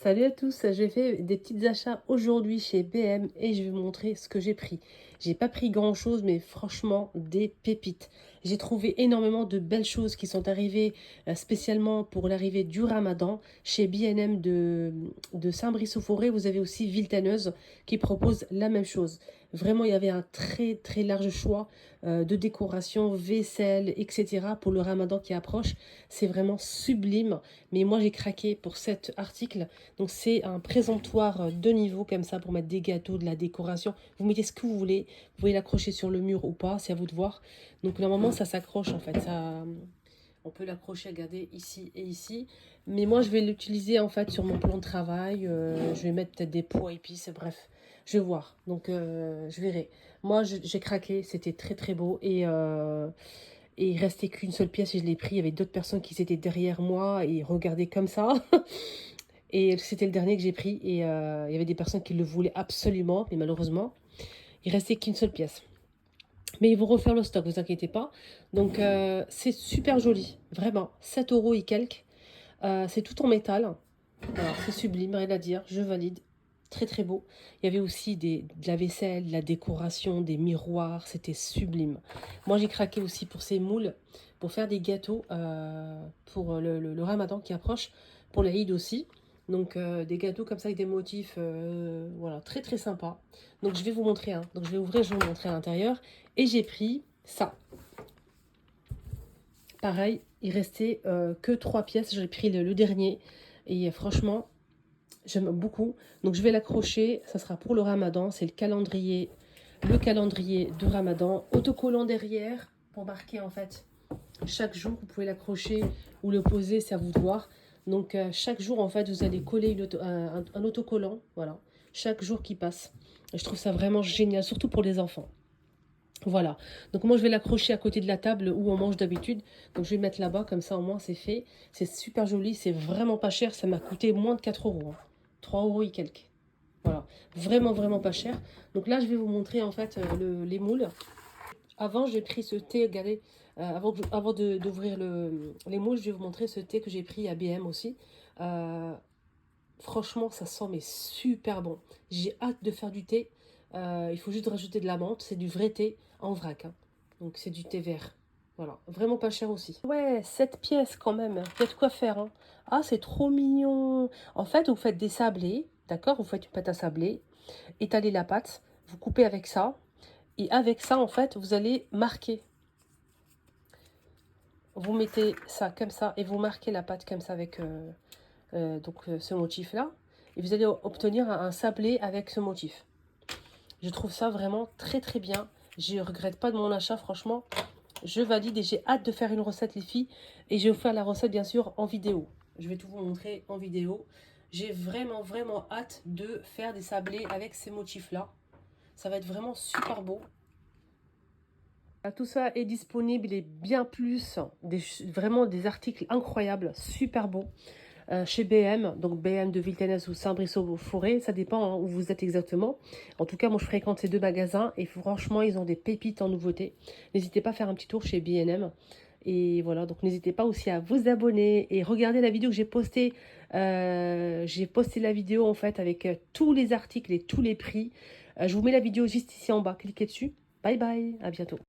Salut à tous, j'ai fait des petits achats aujourd'hui chez BM et je vais vous montrer ce que j'ai pris. J'ai pas pris grand chose mais franchement des pépites. J'ai trouvé énormément de belles choses qui sont arrivées spécialement pour l'arrivée du Ramadan. Chez B&M de Saint-Brice-au-Forêt, vous avez aussi Villetaneuse qui propose la même chose. Vraiment, il y avait un très très large choix de décoration, vaisselle, etc. pour le Ramadan qui approche. C'est vraiment sublime. Mais moi, j'ai craqué pour cet article. Donc c'est un présentoir de niveau comme ça pour mettre des gâteaux, de la décoration. Vous mettez ce que vous voulez. Vous pouvez l'accrocher sur le mur ou pas, c'est à vous de voir. Donc normalement ça s'accroche en fait. Ça, on peut l'accrocher, regardez, ici et ici. Mais moi je vais l'utiliser en fait sur mon plan de travail. Je vais mettre peut-être des pois épices, bref. Je vais voir. Donc je verrai. Moi j'ai craqué, c'était très très beau. Et il restait qu'une seule pièce et je l'ai pris. Il y avait d'autres personnes qui étaient derrière moi et regardaient comme ça. Et c'était le dernier que j'ai pris. Et il y avait des personnes qui le voulaient absolument. Mais malheureusement, il restait qu'une seule pièce. Mais ils vont refaire le stock, vous inquiétez pas. Donc c'est super joli. Vraiment. 7 euros et quelques. C'est tout en métal. Alors c'est sublime, rien à dire. Je valide. Très très beau. Il y avait aussi de la vaisselle, de la décoration, des miroirs. C'était sublime. Moi j'ai craqué aussi pour ces moules. Pour faire des gâteaux pour le Ramadan qui approche. Pour l'Aïd aussi. Donc des gâteaux comme ça avec des motifs, voilà, très très sympa. Donc je vais vous montrer, hein. Donc je vais ouvrir, je vais vous montrer à l'intérieur. Et j'ai pris ça. Pareil, il restait que 3 pièces. J'ai pris le dernier. Et franchement, j'aime beaucoup. Donc je vais l'accrocher. Ça sera pour le Ramadan. C'est le calendrier de Ramadan. Autocollant derrière pour marquer en fait chaque jour. Vous pouvez l'accrocher ou le poser, c'est à vous de voir. Donc chaque jour en fait vous allez coller un autocollant. Voilà. Chaque jour qui passe. Et je trouve ça vraiment génial, surtout pour les enfants. Voilà, donc moi je vais l'accrocher à côté de la table où on mange d'habitude. Donc je vais le mettre là-bas, comme ça au moins c'est fait. C'est super joli, c'est vraiment pas cher. Ça m'a coûté moins de 4 euros, hein. 3 euros et quelques. Voilà, vraiment vraiment pas cher. Donc là je vais vous montrer en fait les moules. Avant j'ai pris ce thé, regardez, avant d'ouvrir les moules, je vais vous montrer ce thé que j'ai pris à BM aussi. Euh, Franchement, ça sent mais super bon. J'ai hâte de faire du thé. Il faut juste rajouter de la menthe. C'est du vrai thé en vrac, hein. Donc c'est du thé vert. Voilà, vraiment pas cher aussi. Ouais, 7 pièces quand même. Il y a de quoi faire, hein. Ah, c'est trop mignon. En fait, vous faites des sablés, d'accord? Vous faites une pâte à sablé. Étalez la pâte. Vous coupez avec ça. Et avec ça, en fait, vous allez marquer. Vous mettez ça comme ça et vous marquez la pâte comme ça avec ce motif-là. Et vous allez obtenir un sablé avec ce motif. Je trouve ça vraiment très très bien. Je ne regrette pas de mon achat, franchement. Je valide et j'ai hâte de faire une recette, les filles. Et je vais vous faire la recette, bien sûr, en vidéo. Je vais tout vous montrer en vidéo. J'ai vraiment, vraiment hâte de faire des sablés avec ces motifs-là. Ça va être vraiment super beau. Tout ça est disponible et bien plus. Vraiment des articles incroyables, super beaux. Chez BM, donc BM de Villetaneuse ou Saint-Brice-au-Forêt, ça dépend hein, où vous êtes exactement. En tout cas, moi je fréquente ces deux magasins et franchement, ils ont des pépites en nouveauté. N'hésitez pas à faire un petit tour chez B&M. Et voilà, donc n'hésitez pas aussi à vous abonner et regarder la vidéo que j'ai postée. J'ai posté la vidéo en fait avec tous les articles et tous les prix. Je vous mets la vidéo juste ici en bas, cliquez dessus. Bye bye, à bientôt.